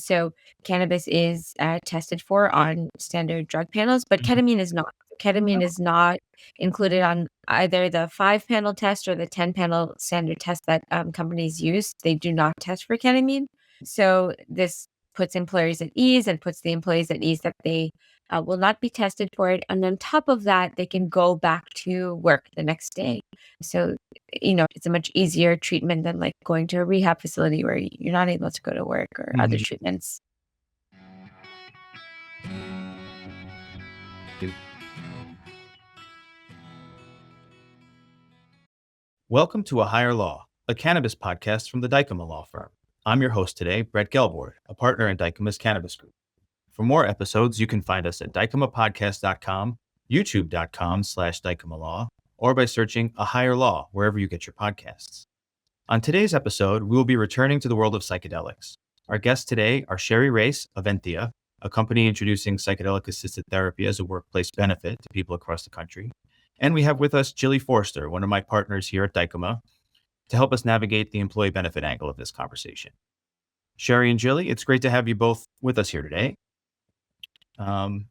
So cannabis is tested for on standard drug panels, but ketamine is not. Ketamine is not included on either the 5-panel test or the 10-panel standard test that companies use. They do not test for ketamine. So this puts employers at ease and puts the employees at ease that they will not be tested for it. And on top of that, they can go back to work the next day. So, it's a much easier treatment than like going to a rehab facility where you're not able to go to work or other treatments. Welcome to A Higher Law, a cannabis podcast from the Dykema law firm. I'm your host today, Brett Gelbord, a partner in Dykema's Cannabis Group. For more episodes, you can find us at dykemapodcast.com, youtube.com/dykemalaw, or by searching A Higher Law wherever you get your podcasts. On today's episode, we will be returning to the world of psychedelics. Our guests today are Rais of Enthea, a company introducing psychedelic-assisted therapy as a workplace benefit to people across the country. And we have with us Jillie Foerster, one of my partners here at Dykema, to help us navigate the employee benefit angle of this conversation. Sherry and Jillie, it's great to have you both with us here today.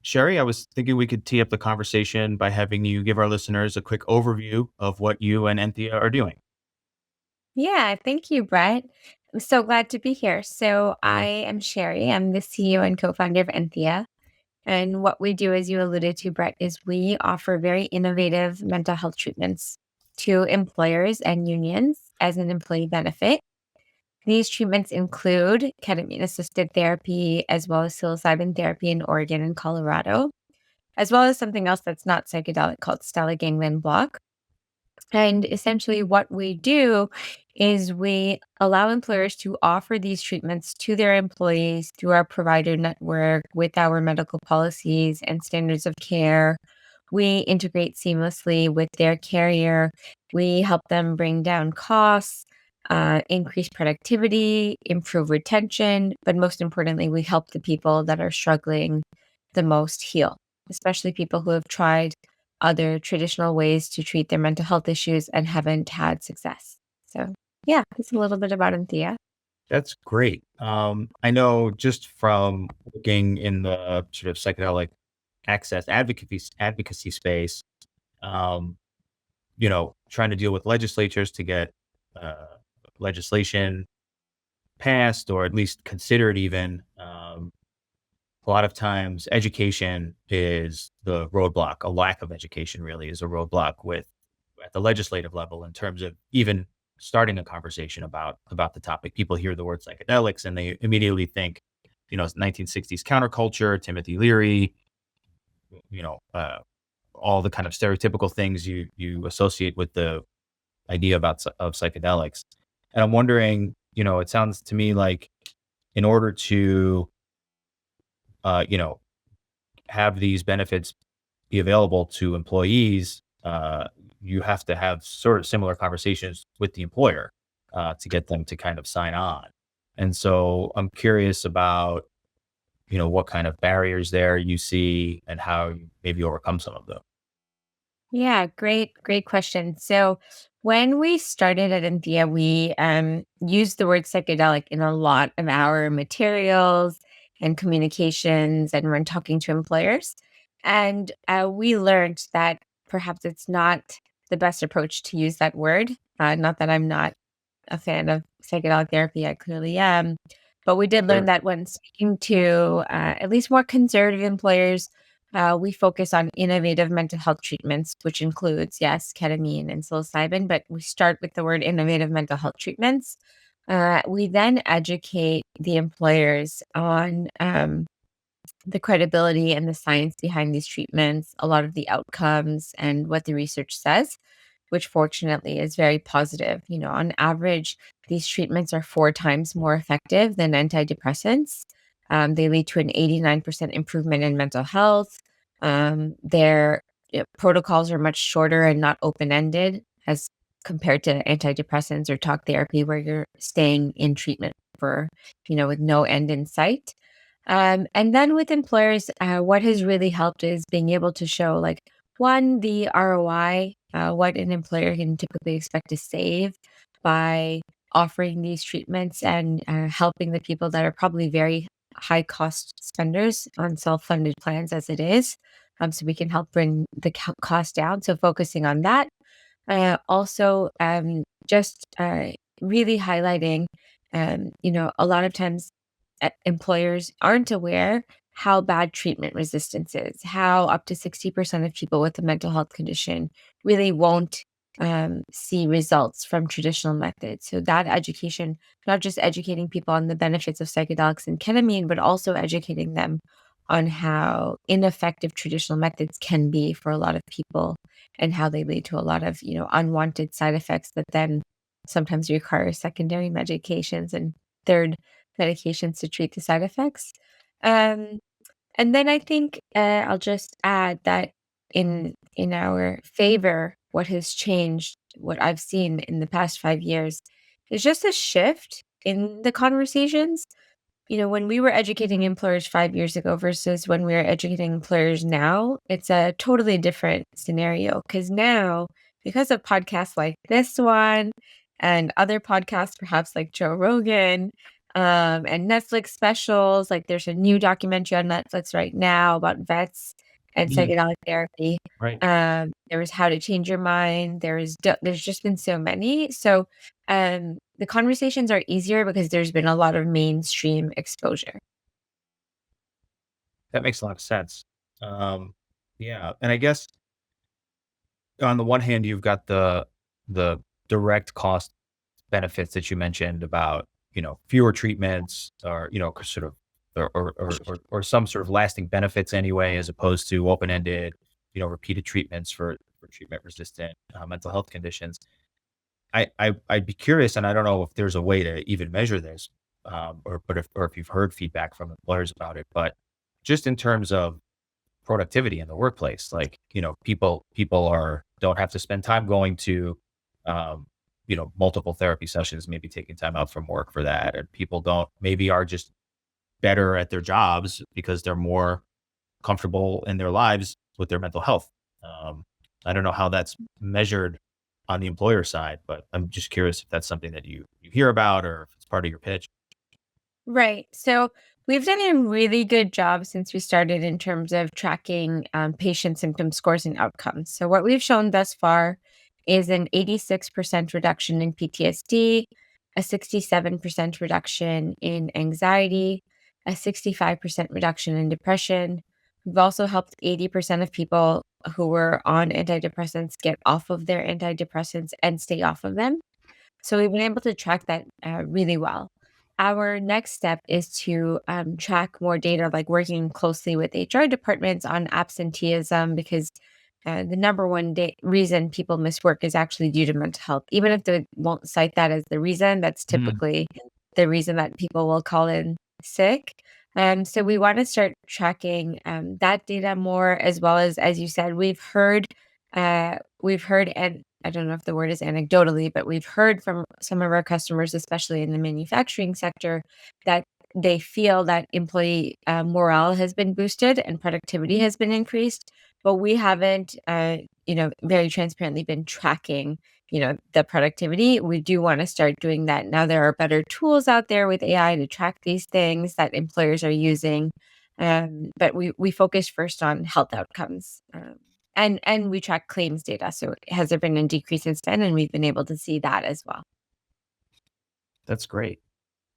Sherry, I was thinking we could tee up the conversation by having you give our listeners a quick overview of what you and Enthea are doing. Yeah, thank you, Brett. I'm so glad to be here. So I am Sherry. I'm the CEO and co-founder of Enthea. And what we do, as you alluded to, Brett, is we offer very innovative mental health treatments to employers and unions as an employee benefit. These treatments include ketamine-assisted therapy, as well as psilocybin therapy in Oregon and Colorado, as well as something else that's not psychedelic called stellate ganglion block. And essentially what we do is we allow employers to offer these treatments to their employees through our provider network with our medical policies and standards of care. We integrate seamlessly with their carrier. We help them bring down costs, increase productivity, improve retention, but most importantly, we help the people that are struggling the most heal, especially people who have tried other traditional ways to treat their mental health issues and haven't had success. So yeah, it's a little bit about Enthea. That's great. I know just from working in the sort of psychedelic access advocacy space, trying to deal with legislatures to get legislation passed or at least considered even. A lot of times education is the roadblock. A lack of education really is a roadblock at the legislative level in terms of even starting a conversation about the topic. People hear the word psychedelics and they immediately think, 1960s counterculture, Timothy Leary, all the kind of stereotypical things you associate with the idea of psychedelics. And I'm wondering, it sounds to me like in order to have these benefits be available to employees, you have to have sort of similar conversations with the employer to get them to kind of sign on. And so I'm curious about, what kind of barriers there you see and how you maybe overcome some of them. Yeah, great question. So when we started at Enthea, we used the word psychedelic in a lot of our materials and communications and when talking to employers. And we learned that perhaps it's not the best approach to use that word. Not that I'm not a fan of psychedelic therapy, I clearly am. But we did learn that when speaking to at least more conservative employers, we focus on innovative mental health treatments, which includes, yes, ketamine and psilocybin, but we start with the word innovative mental health treatments. We then educate the employers on the credibility and the science behind these treatments, a lot of the outcomes and what the research says, which fortunately is very positive. On average, these treatments are 4 times more effective than antidepressants. They lead to an 89% improvement in mental health. Their protocols are much shorter and not open-ended as compared to antidepressants or talk therapy where you're staying in treatment for, with no end in sight. And then with employers, what has really helped is being able to show one, the ROI, what an employer can typically expect to save by offering these treatments and helping the people that are probably very high cost spenders on self-funded plans as it is. So we can help bring the cost down. So focusing on that. Also, just really highlighting, a lot of times employers aren't aware how bad treatment resistance is, how up to 60% of people with a mental health condition really won't see results from traditional methods. So that education, not just educating people on the benefits of psychedelics and ketamine, but also educating them on how ineffective traditional methods can be for a lot of people and how they lead to a lot of, unwanted side effects that then sometimes require secondary medications and third medications to treat the side effects. Um, and then I think I'll just add that in our favor, what has changed, what I've seen in the past 5 years, is just a shift in the conversations. When we were educating employers 5 years ago versus when we are educating employers now, it's a totally different scenario. Because now, because of podcasts like this one and other podcasts, perhaps like Joe Rogan, and Netflix specials, like there's a new documentary on Netflix right now about vets and Mhm. psychedelic therapy. Right. There was How to Change Your Mind. There's just been so many. So the conversations are easier because there's been a lot of mainstream exposure. That makes a lot of sense. Um, yeah, and I guess on the one hand, you've got the direct cost benefits that you mentioned about, fewer treatments or, sort of or some sort of lasting benefits anyway, as opposed to open-ended, repeated treatments for treatment-resistant mental health conditions. I'd be curious, and I don't know if there's a way to even measure this, or if you've heard feedback from employers about it, but just in terms of productivity in the workplace. Like, people are don't have to spend time going to, multiple therapy sessions, maybe taking time out from work for that. And people don't maybe are just better at their jobs because they're more comfortable in their lives with their mental health. Um, I don't know how that's measured on the employer side, but I'm just curious if that's something that you hear about or if it's part of your pitch. Right. So we've done a really good job since we started in terms of tracking patient symptom scores and outcomes. So what we've shown thus far is an 86% reduction in PTSD, a 67% reduction in anxiety, a 65% reduction in depression. We've also helped 80% of people who were on antidepressants get off of their antidepressants and stay off of them. So we've been able to track that really well. Our next step is to track more data, like working closely with HR departments on absenteeism, because the number one reason people miss work is actually due to mental health. Even if they won't cite that as the reason, that's Mm, typically the reason that people will call in sick. So we want to start tracking that data more, as you said, we've heard, and I don't know if the word is anecdotally, but we've heard from some of our customers, especially in the manufacturing sector, that they feel that employee morale has been boosted and productivity has been increased. But we haven't, very transparently been tracking, the productivity. We do want to start doing that. Now there are better tools out there with AI to track these things that employers are using. But we focus first on health outcomes. And we track claims data. So has there been a decrease in spend? And we've been able to see that as well. that's great.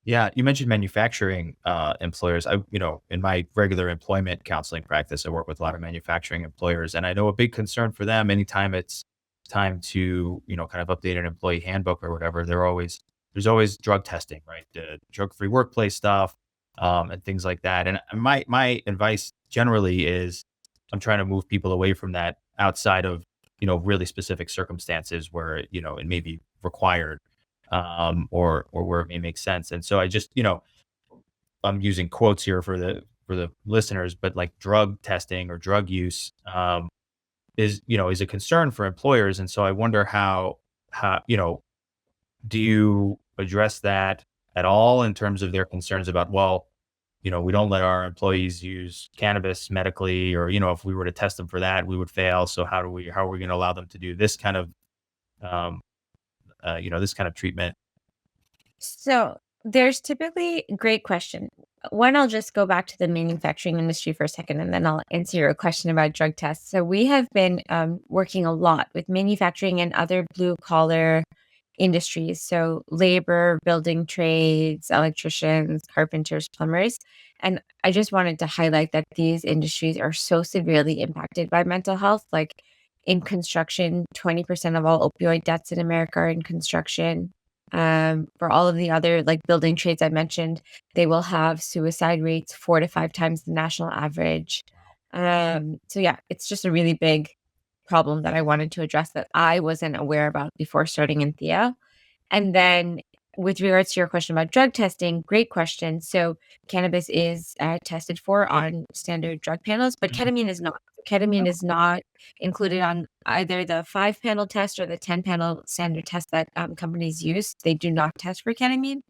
Yeah, you mentioned manufacturing employers. In my regular employment counseling practice, I work with a lot of manufacturing employers, and I know a big concern for them anytime it's time to, kind of update an employee handbook or whatever, there's always drug testing, right? The drug-free workplace stuff, and things like that. And my advice generally is I'm trying to move people away from that outside of, really specific circumstances where, it may be required, or where it may make sense. And so I just, I'm using quotes here for the listeners, but like drug testing or drug use, is a concern for employers. And so I wonder how, do you address that at all in terms of their concerns about, well, we don't let our employees use cannabis medically, or, if we were to test them for that, we would fail. So how are we going to allow them to do this kind of, um, this kind of treatment? So there's typically great question. one, I'll just go back to the manufacturing industry for a second, and then I'll answer your question about drug tests. So we have been working a lot with manufacturing and other blue collar industries. So labor, building trades, electricians, carpenters, plumbers. And I just wanted to highlight that these industries are so severely impacted by mental health. Like in construction, 20% of all opioid deaths in America are in construction. For all of the other like building trades I mentioned, they will have suicide rates 4 to 5 times the national average. So yeah, it's just a really big problem that I wanted to address that I wasn't aware about before starting Enthea. And then with regards to your question about drug testing, great question. So cannabis is tested for on standard drug panels, but ketamine is not. Ketamine is not included on either the 5 panel test or the 10 panel standard test that companies use. They do not test for ketamine.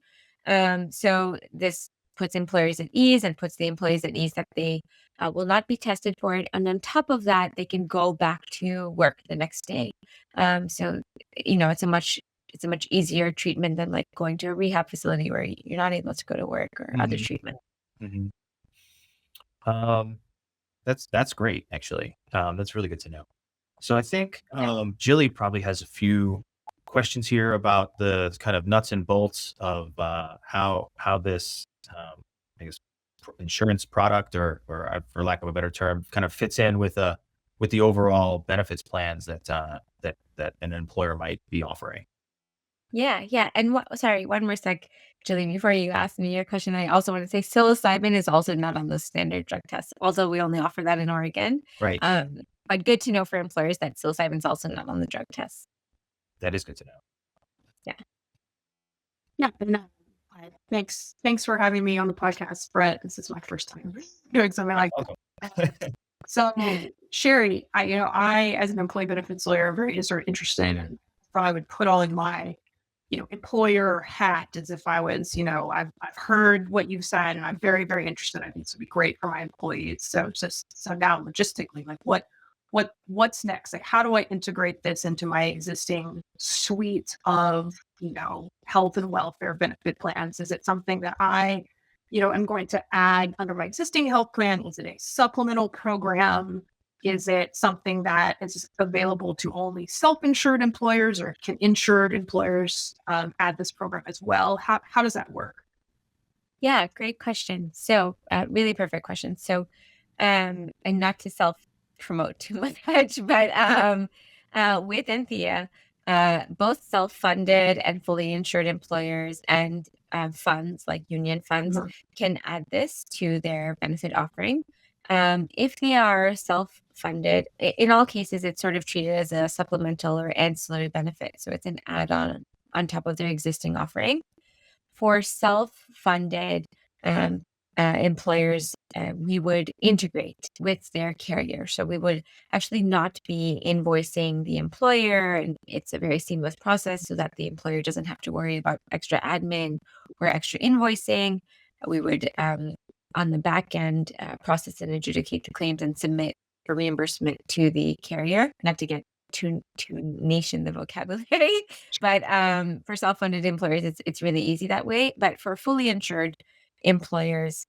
So this puts employers at ease and puts the employees at ease that they will not be tested for it. And on top of that, they can go back to work the next day. So, it's a much easier treatment than like going to a rehab facility where you're not able to go to work or other treatment. Mhm. Um, that's great, actually. That's really good to know. So I think Jillie probably has a few questions here about the kind of nuts and bolts of how this I guess insurance product or for lack of a better term kind of fits in with the overall benefits plans that an employer might be offering. Yeah, yeah. And sorry, one more sec, Jillian, before you ask me your question, I also want to say psilocybin is also not on the standard drug test, although we only offer that in Oregon. Right. But good to know for employers that psilocybin is also not on the drug test. That is good to know. Yeah. Yeah, no. Thanks for having me on the podcast, Brett. This is my first time doing something like that. So, Sherry, I as an employee benefits lawyer, am very sort of interested in I would put on my, employer hat as if I was, I've heard what you've said and I'm very, very interested. I think this would be great for my employees. So now logistically, like what's next? Like how do I integrate this into my existing suite of, health and welfare benefit plans? Is it something that I, am going to add under my existing health plan? Is it a supplemental program? Is it something that is available to only self-insured employers, or can insured employers add this program as well? How does that work? Yeah, great question. So, really perfect question. So, and not to self promote too much, but with Enthea, both self funded and fully insured employers and funds like union funds can add this to their benefit offering. If they are self funded, in all cases, it's sort of treated as a supplemental or ancillary benefit. So, it's an add on top of their existing offering. For self-funded employers, we would integrate with their carrier. So we would actually not be invoicing the employer, and it's a very seamless process so that the employer doesn't have to worry about extra admin or extra invoicing. We would, on the back end, process and adjudicate the claims and submit for reimbursement to the carrier, not to get too niche in the vocabulary. But for self-funded employers, it's really easy that way. But for fully insured employers,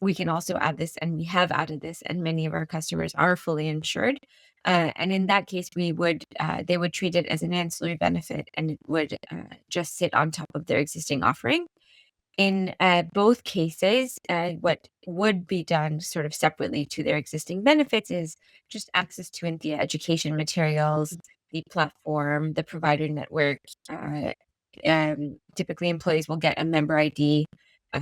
we can also add this, and we have added this, and many of our customers are fully insured. And in that case, they would treat it as an ancillary benefit, and it would just sit on top of their existing offering. In both cases, what would be done sort of separately to their existing benefits is just access to Enthea education materials, the platform, the provider network. Typically, employees will get a member ID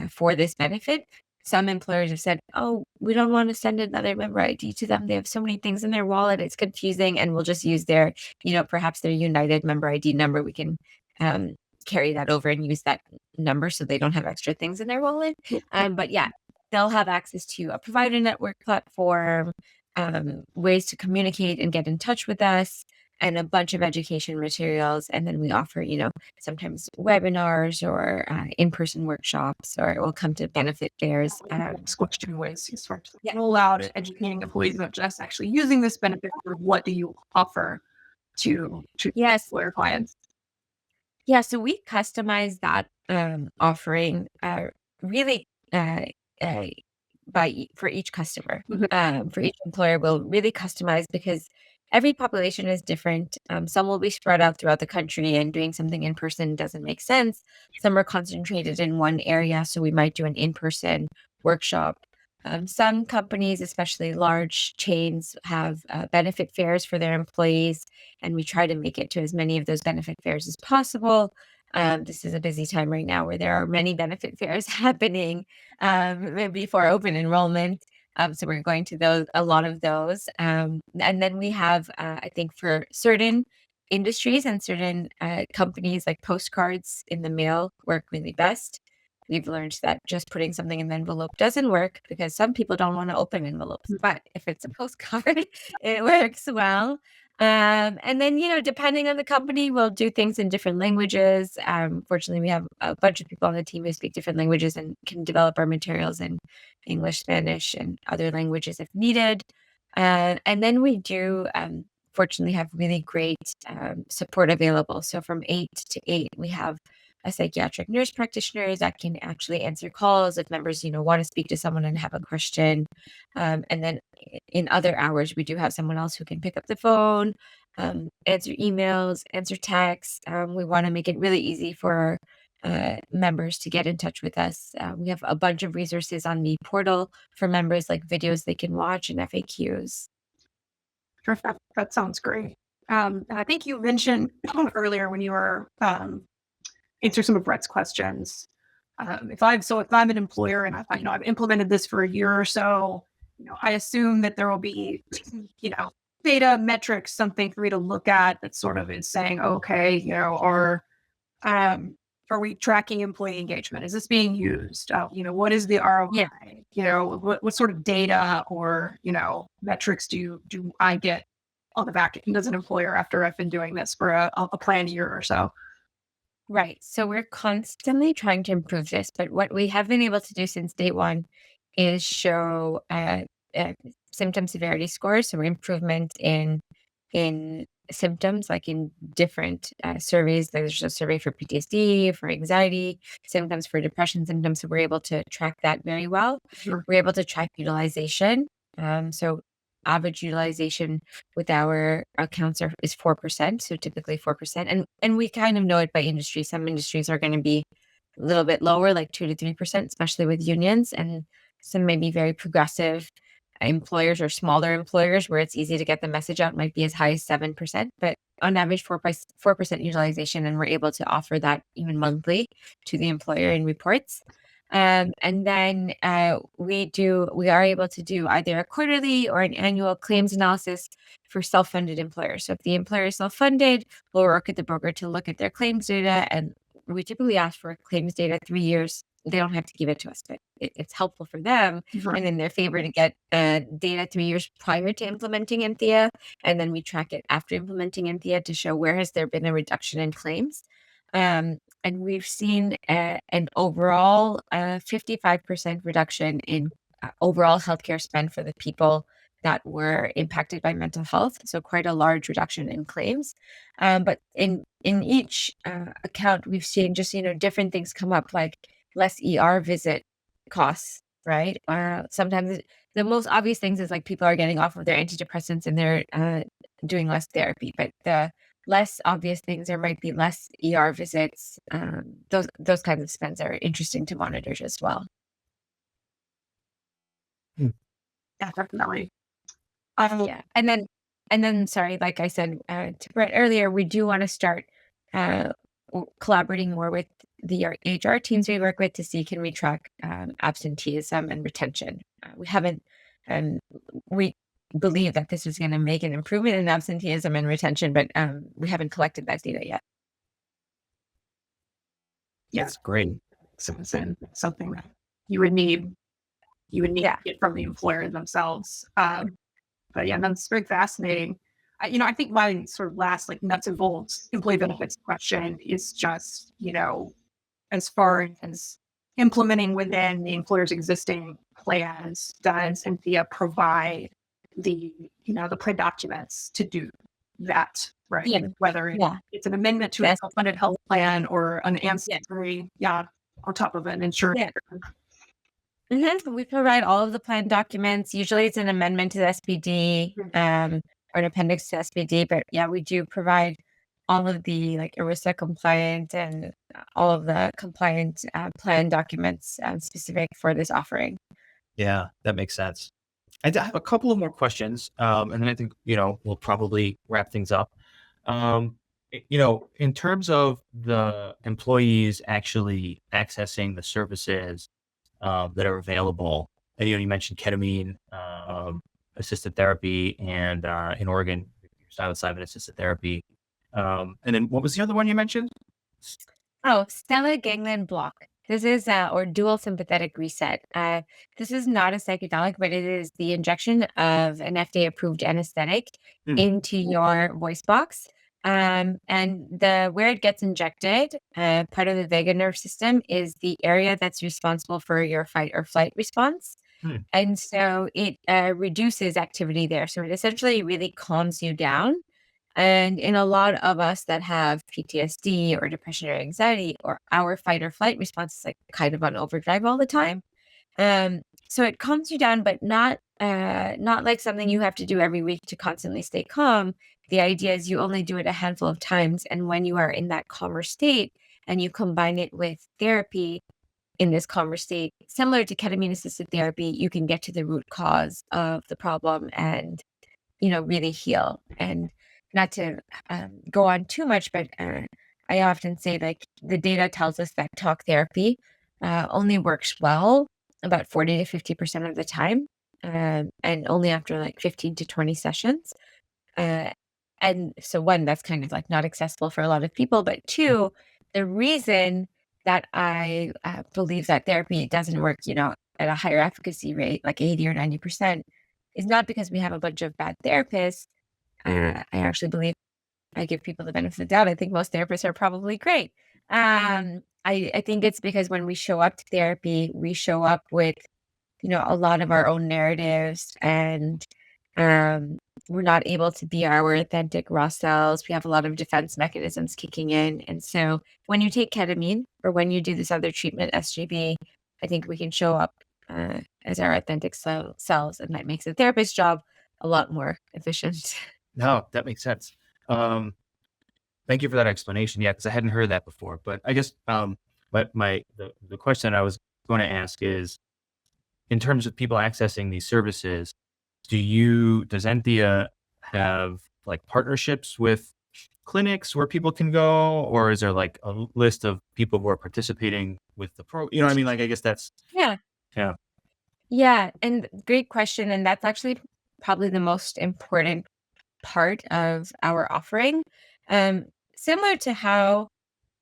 for this benefit. Some employers have said, oh, we don't want to send another member ID to them. They have so many things in their wallet. It's confusing. And we'll just use their, perhaps their United member ID number. We can carry that over and use that number so they don't have extra things in their wallet. But yeah, they'll have access to a provider network platform, ways to communicate and get in touch with us, and a bunch of education materials. And then we offer, sometimes webinars or in-person workshops, or we'll come to benefit fairs. Next question was you start to roll out educating employees about just actually using this benefit. Or what do you offer to employer clients? Yeah, so we customize that offering really for each customer. For each employer, we'll really customize because every population is different. Some will be spread out throughout the country, and doing something in person doesn't make sense. Some are concentrated in one area, so we might do an in-person workshop. Some companies, especially large chains, have benefit fairs for their employees, and we try to make it to as many of those benefit fairs as possible. This is a busy time right now where there are many benefit fairs happening before open enrollment. So we're going to a lot of those. And then we have, I think for certain industries and certain companies, like postcards in the mail work really best. We've learned that just putting something in the envelope doesn't work because some people don't want to open envelopes. But if it's a postcard, it works well. And then, depending on the company, we'll do things in different languages. Fortunately, we have a bunch of people on the team who speak different languages and can develop our materials in English, Spanish, and other languages if needed. And then we do, fortunately, have really great support available. So from 8 to 8, we have a psychiatric nurse practitioner that can actually answer calls if members, want to speak to someone and have a question. And then in other hours, we do have someone else who can pick up the phone, answer emails, answer texts. We want to make it really easy for members to get in touch with us. We have a bunch of resources on the portal for members, like videos they can watch and FAQs. Sure, that sounds great. I think you mentioned earlier when you were answer some of Brett's questions. If I'm an employer and I've implemented this for a year or so, I assume that there will be, data metrics, something for me to look at that sort of is saying, okay, or are we tracking employee engagement? Is this being used? What is the ROI? Yeah. What sort of data or, metrics do I get on the back end as an employer after I've been doing this for a planned year or so? Right. So we're constantly trying to improve this, but what we have been able to do since day one is show symptom severity scores, so improvement in symptoms, like in different surveys. There's a survey for PTSD, for anxiety, symptoms for depression symptoms. So we're able to track that very well. Sure. We're able to track utilization. So average utilization with our accounts is 4%. So typically 4%. And we kind of know it by industry. Some industries are going to be a little bit lower, like 2 to 3%, especially with unions. And some may be very progressive employers or smaller employers where it's easy to get the message out might be as high as 7%, but on average 4% utilization, and we're able to offer that even monthly to the employer in reports. And then we are able to do either a quarterly or an annual claims analysis for self-funded employers. So if the employer is self-funded, we'll work with the broker to look at their claims data, and we typically ask for claims data 3 years. They don't have to give it to us, but it's helpful for them and in their favor to get data 3 years prior to implementing Enthea. And then we track it after implementing Enthea to show where has there been a reduction in claims. And we've seen an overall 55% reduction in overall healthcare spend for the people that were impacted by mental health. So quite a large reduction in claims. But in each account, we've seen just, different things come up, like less ER visit costs, right? Sometimes the most obvious things is like people are getting off of their antidepressants and they're doing less therapy. But the less obvious things, there might be less ER visits. Those kinds of spends are interesting to monitor as well. Yeah, definitely. Yeah, and then, sorry, like I said to Brett earlier, we do want to start collaborating more with the HR teams we work with to see can we track absenteeism and retention. We haven't, and we believe that this is going to make an improvement in absenteeism and retention, but we haven't collected that data yet. Yeah, that's great. Something that you would need to get from the employer themselves. But yeah, that's very fascinating. I think my sort of last nuts and bolts employee benefits question is just, as far as implementing within the employer's existing plans, does Enthea provide the pre documents to do that, right? Yeah. Whether it's an amendment to a self-funded health plan or an ancillary, on top of an insurance. Yeah. We provide all of the plan documents. Usually it's an amendment to the SPD, or an appendix to SPD, but yeah, we do provide all of the like ERISA compliant and all of the compliant plan documents specific for this offering. Yeah, that makes sense. I have a couple of more questions, and then I think we'll probably wrap things up. In terms of the employees actually accessing the services that are available, and you mentioned ketamine assisted therapy, and in Oregon, psilocybin assisted therapy, and then what was the other one you mentioned? Oh, stellate ganglion block. This is or dual sympathetic reset. This is not a psychedelic, but it is the injection of an FDA approved anesthetic into your voice box. And the where it gets injected, part of the vagus nerve system is the area that's responsible for your fight or flight response. And so it reduces activity there. So it essentially really calms you down. And in a lot of us that have PTSD or depression or anxiety, or our fight or flight response is like kind of on overdrive all the time. So it calms you down, but not like something you have to do every week to constantly stay calm. The idea is you only do it a handful of times, and when you are in that calmer state and you combine it with therapy in this calmer state, similar to ketamine-assisted therapy, you can get to the root cause of the problem and really heal. And not to go on too much, but I often say like the data tells us that talk therapy only works well about 40 to 50% of the time, and only after like 15 to 20 sessions. And so one, that's kind of like not accessible for a lot of people, but two, the reason that I believe that therapy doesn't work, at a higher efficacy rate, like 80 or 90%, is not because we have a bunch of bad therapists. I actually believe I give people the benefit of the doubt. I think most therapists are probably great. I think it's because when we show up to therapy, we show up with, a lot of our own narratives, and we're not able to be our authentic raw selves. We have a lot of defense mechanisms kicking in. And so when you take ketamine or when you do this other treatment, SGB, I think we can show up as our authentic selves, and that makes the therapist's job a lot more efficient. No, that makes sense. Thank you for that explanation. Yeah, because I hadn't heard that before. But I guess but the question I was going to ask is, in terms of people accessing these services, does Enthea have like partnerships with clinics where people can go, or is there like a list of people who are participating with the pro? You know what I mean? Like, I guess that's Yeah. yeah. Yeah. And great question. And that's actually probably the most important part of our offering. Similar to how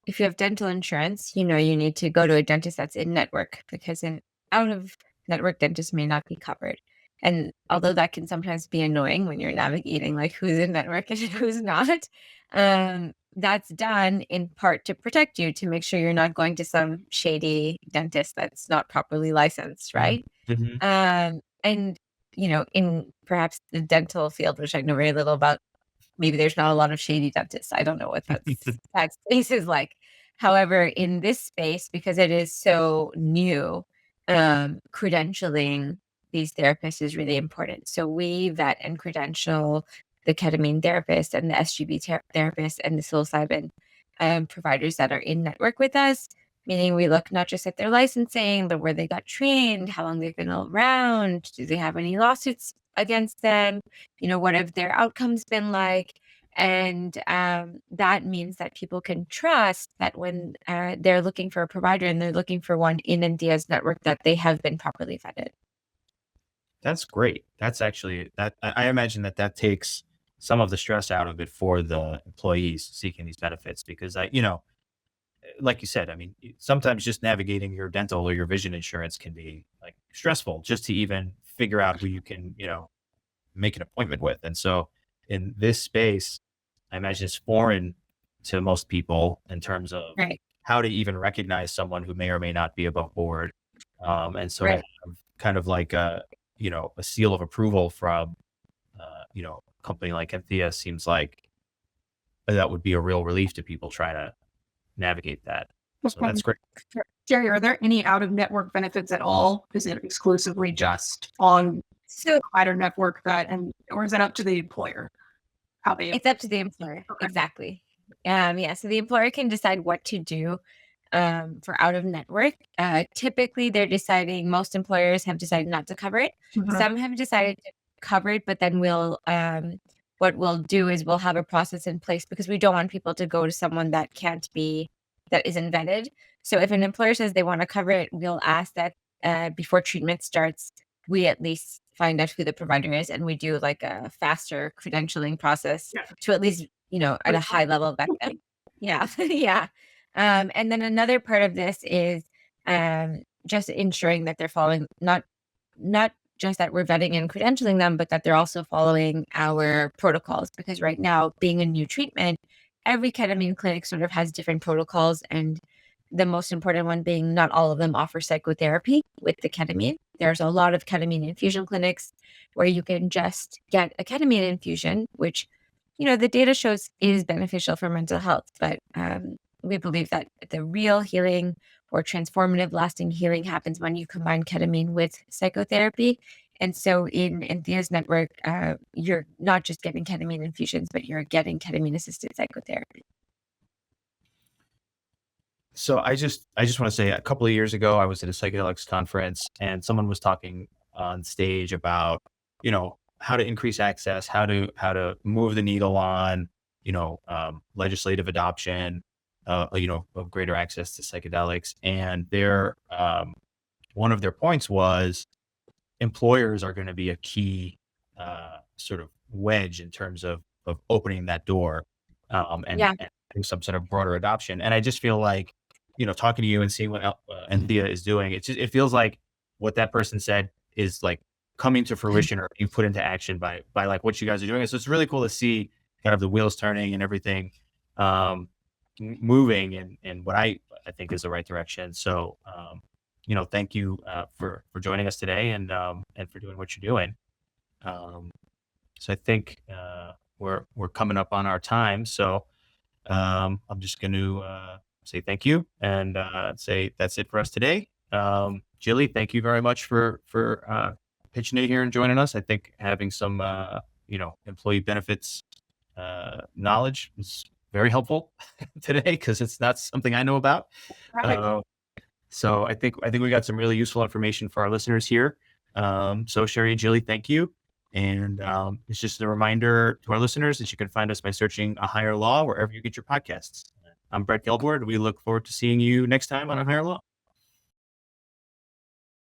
if you have dental insurance, you need to go to a dentist that's in network, because an out of network dentist may not be covered. And although that can sometimes be annoying when you're navigating like who's in network and who's not, that's done in part to protect you, to make sure you're not going to some shady dentist that's not properly licensed, right? And in perhaps the dental field, which I know very little about, maybe there's not a lot of shady dentists. I don't know what that space is like. However, in this space, because it is so new, credentialing these therapists is really important. So we vet and credential the ketamine therapist and the SGB therapist and the psilocybin providers that are in network with us, meaning we look not just at their licensing, but where they got trained, how long they've been around, do they have any lawsuits against them, what have their outcomes been like. And that means that people can trust that when they're looking for a provider and they're looking for one in Enthea's network, that they have been properly vetted. That's great. That's actually I imagine that takes some of the stress out of it for the employees seeking these benefits, because like you said, I mean, sometimes just navigating your dental or your vision insurance can be like stressful just to even figure out who you can, make an appointment with. And so in this space, I imagine it's foreign to most people in terms of Right. how to even recognize someone who may or may not be above board. And so to Right. have kind of like a seal of approval from, a company like Enthea seems like that would be a real relief to people trying to navigate that. So that's great. Jerry, are there any out-of-network benefits at all? Is it exclusively just on So provider network or is that up to the employer? How they it's up to the employer. Okay. Exactly. Yeah. So the employer can decide what to do for out of network. Typically, most employers have decided not to cover it. Mhm. Some have decided to cover it, but then what we'll do is we'll have a process in place because we don't want people to go to someone that isn't vetted. So if an employer says they want to cover it, we'll ask that before treatment starts, we at least find out who the provider is, and we do like a faster credentialing process Yeah. to at least, at a high level vet them. Yeah. Yeah. And then another part of this is just ensuring that they're following not just that we're vetting and credentialing them, but that they're also following our protocols. Because right now, being a new treatment, every ketamine clinic sort of has different protocols, and the most important one being not all of them offer psychotherapy with the ketamine. There's a lot of ketamine infusion clinics where you can just get a ketamine infusion, which, the data shows is beneficial for mental health. But we believe that the real healing or transformative lasting healing happens when you combine ketamine with psychotherapy. And so in Enthea's network, you're not just getting ketamine infusions, but you're getting ketamine-assisted psychotherapy. So I just want to say, a couple of years ago, I was at a psychedelics conference and someone was talking on stage about, how to increase access, how to move the needle on, legislative adoption, of greater access to psychedelics. And one of their points was employers are going to be a key sort of wedge in terms of opening that door Yeah. and having some sort of broader adoption. And I just feel like, talking to you and seeing what Enthea is doing, it feels like what that person said is like coming to fruition or being put into action by like what you guys are doing. So it's really cool to see kind of the wheels turning and everything moving and what I think is the right direction. So, thank you for joining us today and for doing what you're doing. So I think we're coming up on our time. So I'm just going to say thank you and say that's it for us today. Jillie, thank you very much for pitching in here and joining us. I think having some employee benefits knowledge is very helpful today because it's not something I know about. Right. So I think we got some really useful information for our listeners here. So Sherry and Jillie, thank you. And it's just a reminder to our listeners that you can find us by searching A Higher Law wherever you get your podcasts. I'm Brett Gelbord. We look forward to seeing you next time on A Higher Law.